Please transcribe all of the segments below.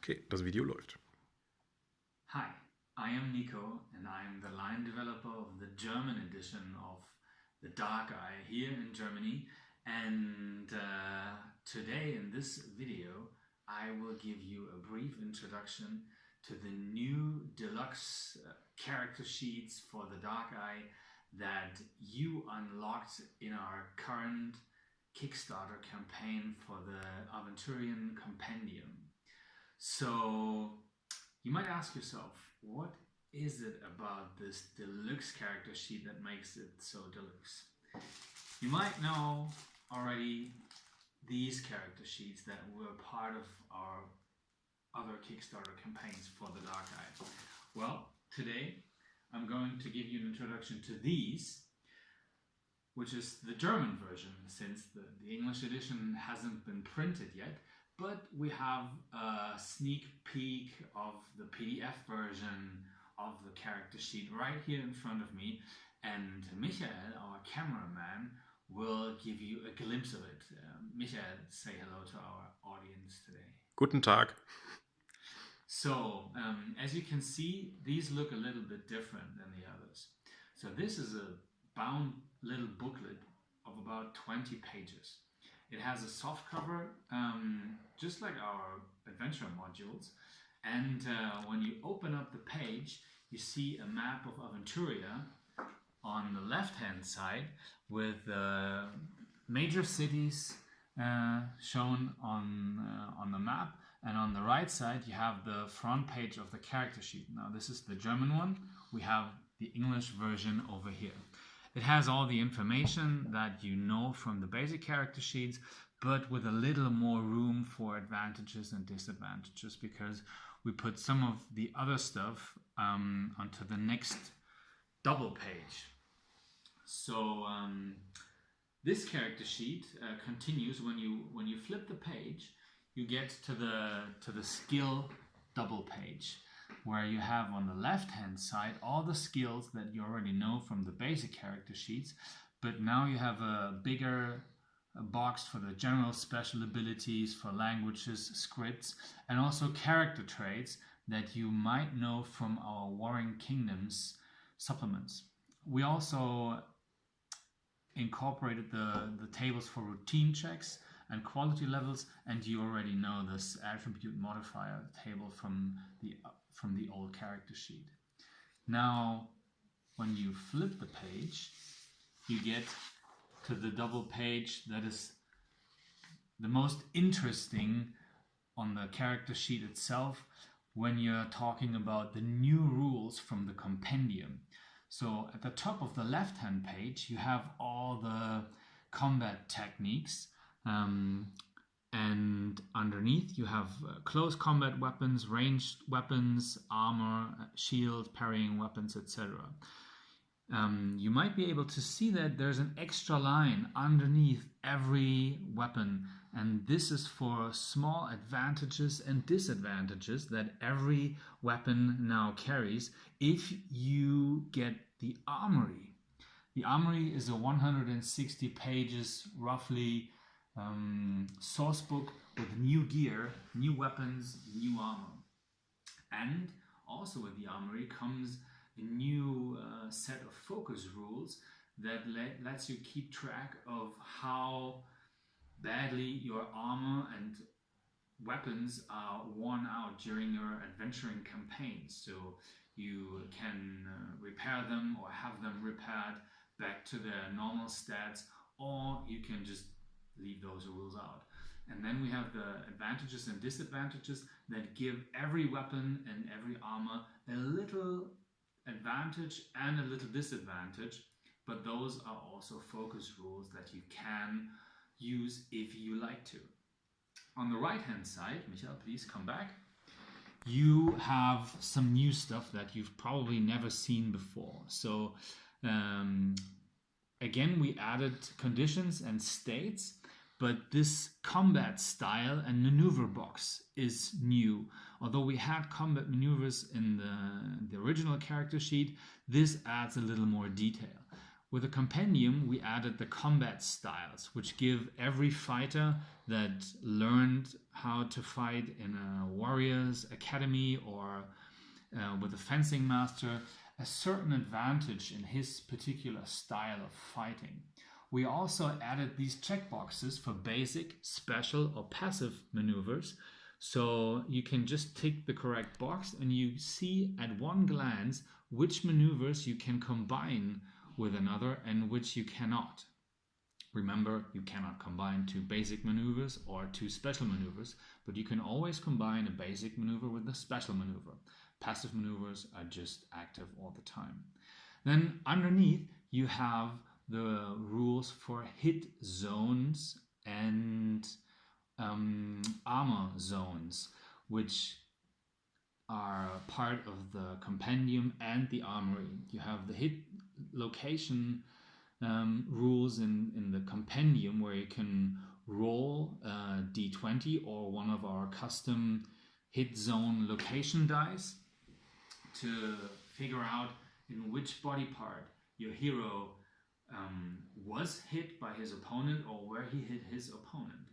Okay, das Video läuft. Hi, I am Niko and I am the line developer of the German edition of The Dark Eye here in Germany, and today in this video I will give you a brief introduction to the new deluxe character sheets for The Dark Eye that you unlocked in our current Kickstarter campaign for the Aventurian Compendium. So you might ask yourself, what is it about this deluxe character sheet that makes it so deluxe? You might know already these character sheets that were part of our other Kickstarter campaigns for the Dark Eye. Well, today I'm going to give you an introduction to these, which is the German version, since the English edition hasn't been printed yet. But we have a sneak peek of the PDF version of the character sheet right here in front of me, and Michael, our cameraman, will give you a glimpse of it. Michael, say hello to our audience today. Guten Tag. So, as you can see, these look a little bit different than the others. So this is a bound little booklet of about 20 pages. It has a soft cover, just like our adventure modules, and when you open up the page, you see a map of Aventuria on the left-hand side with major cities shown on the map, and on the right side you have the front page of the character sheet. Now this is the German one. We have the English version over here. It has all the information that you know from the basic character sheets, but with a little more room for advantages and disadvantages, because we put some of the other stuff onto the next double page. So this character sheet continues. When you flip the page, you get to the skill double page, where you have on the left-hand side all the skills that you already know from the basic character sheets, but now you have a bigger box for the general special abilities, for languages, scripts, and also character traits that you might know from our Warring Kingdoms supplements. We also incorporated the tables for routine checks and quality levels, and you already know this attribute modifier table from the old character sheet. Now, when you flip the page, you get to the double page that is the most interesting on the character sheet itself, when you're talking about the new rules from the compendium. So at the top of the left-hand page, you have all the combat techniques, and underneath you have close combat weapons, ranged weapons, armor, shield, parrying weapons, etc. You might be able to see that there's an extra line underneath every weapon, and this is for small advantages and disadvantages that every weapon now carries if you get the armory. The armory is a 160 pages roughly source book with new gear, new weapons, new armor. And also with the armory comes a new set of focus rules that lets you keep track of how badly your armor and weapons are worn out during your adventuring campaigns. So you can repair them or have them repaired back to their normal stats, or you can just leave those rules out. And then we have the advantages and disadvantages that give every weapon and every armor a little advantage and a little disadvantage, but those are also focus rules that you can use if you like to. On the right hand side, Michael, please come back, you have some new stuff that you've probably never seen before. So again, we added conditions and states, but this combat style and maneuver box is new. Although we had combat maneuvers in the original character sheet, this adds a little more detail. With the Compendium, we added the combat styles, which give every fighter that learned how to fight in a warrior's academy or with a fencing master a certain advantage in his particular style of fighting. We also added these checkboxes for basic, special, or passive maneuvers. So you can just tick the correct box and you see at one glance which maneuvers you can combine with another and which you cannot. Remember, you cannot combine two basic maneuvers or two special maneuvers, but you can always combine a basic maneuver with a special maneuver. Passive maneuvers are just active all the time. Then underneath you have the rules for hit zones and armor zones, which are part of the Compendium and the Armory. You have the hit location rules in the Compendium, where you can roll D20 or one of our custom hit zone location dice to figure out in which body part your hero was hit by his opponent or where he hit his opponent.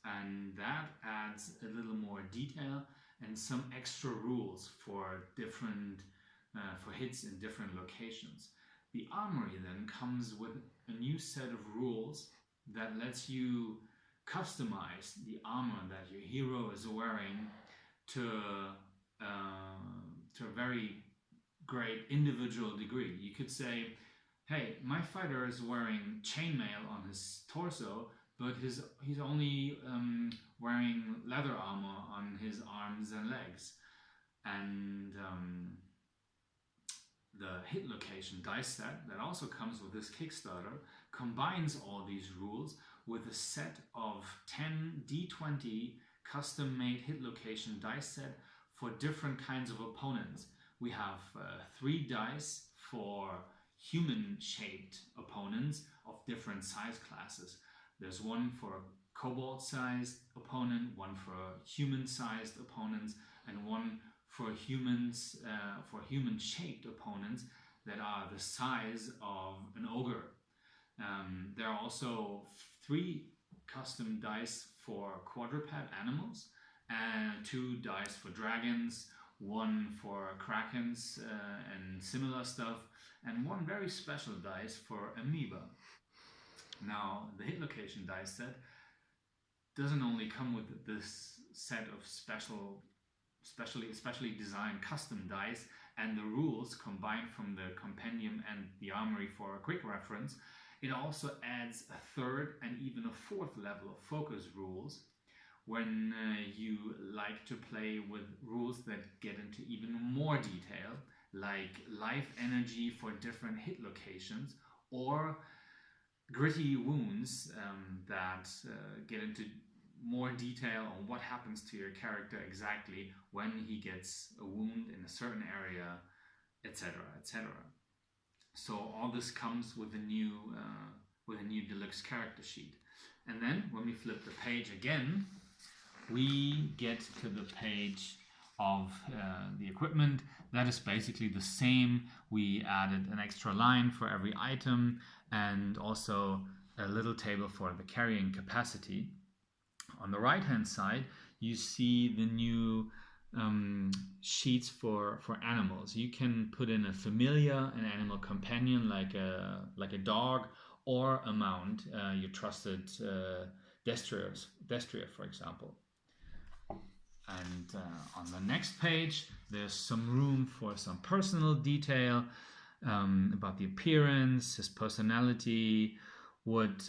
And that adds a little more detail and some extra rules for different for hits in different locations. The Armory then comes with a new set of rules that lets you customize the armor that your hero is wearing to a very great individual degree. You could say, hey, my fighter is wearing chainmail on his torso, but he's only wearing leather armor on his arms and legs. And the hit location dice set that also comes with this Kickstarter combines all these rules with a set of 10 D20 custom-made hit location dice set for different kinds of opponents. We have 3 dice for human-shaped opponents of different size classes. There's one for a kobold-sized opponent, one for human-sized opponents, and one for humans, for human-shaped opponents that are the size of an ogre. There are also 3 custom dice for quadruped animals, and 2 dice for dragons, 1 for krakens and similar stuff, and 1 very special dice for amoeba. Now, the hit location dice set doesn't only come with this set of specially designed custom dice and the rules combined from the Compendium and the Armory for a quick reference. It also adds a 3rd and even a 4th level of focus rules when you like to play with rules that get into even more detail, like life energy for different hit locations, or gritty wounds that get into more detail on what happens to your character exactly when he gets a wound in a certain area, etc., etc. So all this comes with a new Deluxe Character Sheet. And then when we flip the page again, we get to the page of the equipment. That is basically the same. We added an extra line for every item and also a little table for the carrying capacity. On the right hand side, you see the new sheets for animals. You can put in a familiar, an animal companion like a dog, or a mount, your trusted destrier, for example. And on the next page, there's some room for some personal detail about the appearance, his personality, what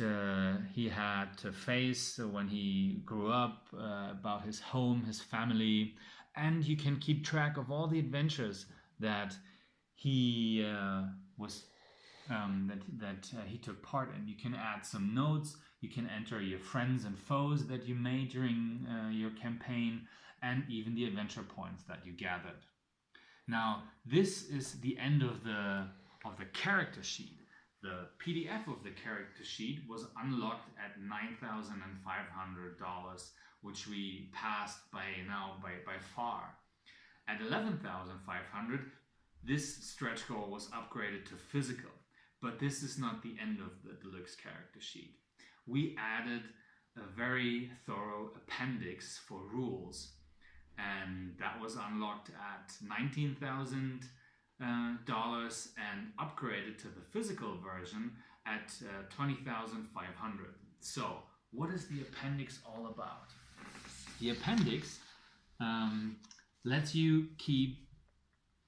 he had to face when he grew up, about his home, his family, and you can keep track of all the adventures that he he took part in. You can add some notes. You can enter your friends and foes that you made during your campaign, and even the adventure points that you gathered. Now, this is the end of the character sheet. The PDF of the character sheet was unlocked at $9,500, which we passed by far. At $11,500, this stretch goal was upgraded to physical. But this is not the end of the Deluxe Character Sheet. We added a very thorough appendix for rules, and that was unlocked at $19,000 and upgraded to the physical version at $20,500. So, what is the appendix all about? The appendix lets you keep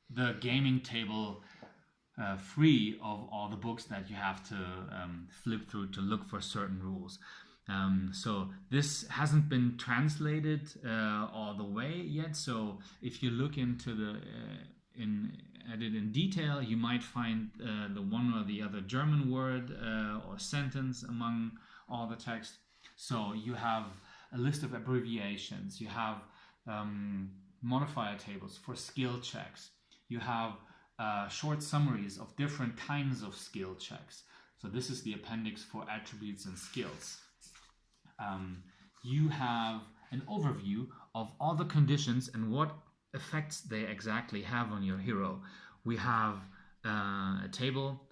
the gaming table free of all the books that you have to flip through to look for certain rules. So this hasn't been translated all the way yet. So if you look into the at it in detail, you might find the one or the other German word or sentence among all the text. So you have a list of abbreviations. You have modifier tables for skill checks. You have short summaries of different kinds of skill checks. So this is the appendix for attributes and skills. You have an overview of all the conditions and what effects they exactly have on your hero. We have a table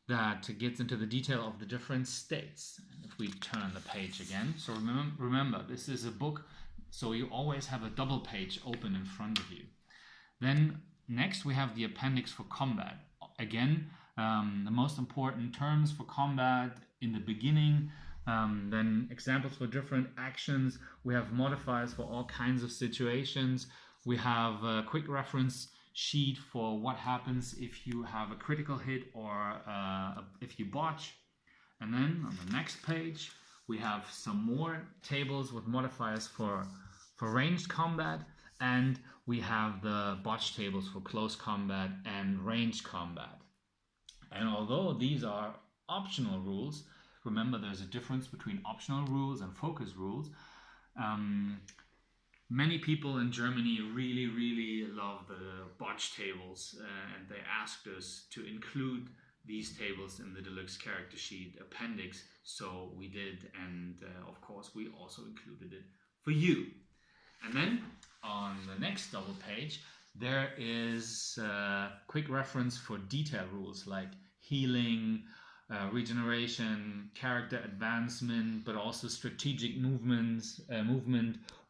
that gets into the detail of the different states. If we turn the page again, so remember this is a book, so you always have a double page open in front of you. Then next we have the appendix for combat. Again, the most important terms for combat in the beginning, then examples for different actions. We have modifiers for all kinds of situations. We have a quick reference sheet for what happens if you have a critical hit or if you botch. And then on the next page, we have some more tables with modifiers for ranged combat, and we have the botch tables for close combat and ranged combat. And although these are optional rules, remember there's a difference between optional rules and focus rules. Many people in Germany really love the botch tables, and they asked us to include these tables in the Deluxe Character Sheet appendix, so we did, and of course we also included it for you. And then on the next double page there is a quick reference for detail rules like healing, regeneration, character advancement, but also strategic movement,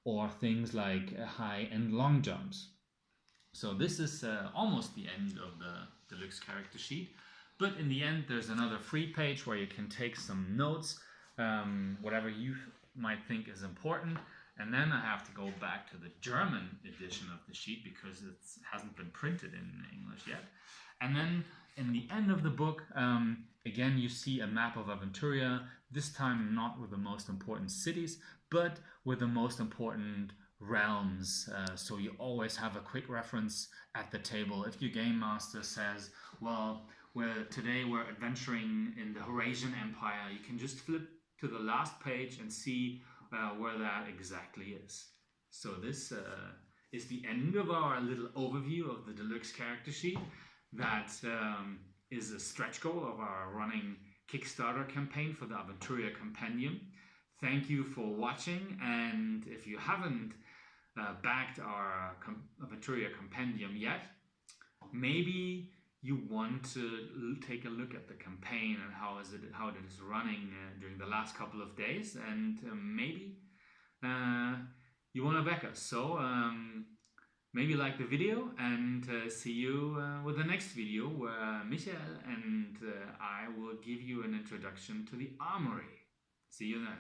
or things like high and long jumps. So this is almost the end of the Deluxe Character Sheet, but in the end there's another free page where you can take some notes, whatever you might think is important. And then I have to go back to the German edition of the sheet because it hasn't been printed in English yet. And then in the end of the book, again, you see a map of Aventuria, this time not with the most important cities, but with the most important realms. So you always have a quick reference at the table. If your game master says, well, today we're adventuring in the Eurasian Empire, you can just flip to the last page and see where that exactly is. So this is the end of our little overview of the Deluxe Character Sheet. That is a stretch goal of our running Kickstarter campaign for the Aventuria Compendium. Thank you for watching, and if you haven't backed our Aventuria Compendium yet, maybe you want to take a look at the campaign and how it is running during the last couple of days, and maybe you want to back us. So maybe like the video, and see you with the next video where Michael and I will give you an introduction to the armory. See you then.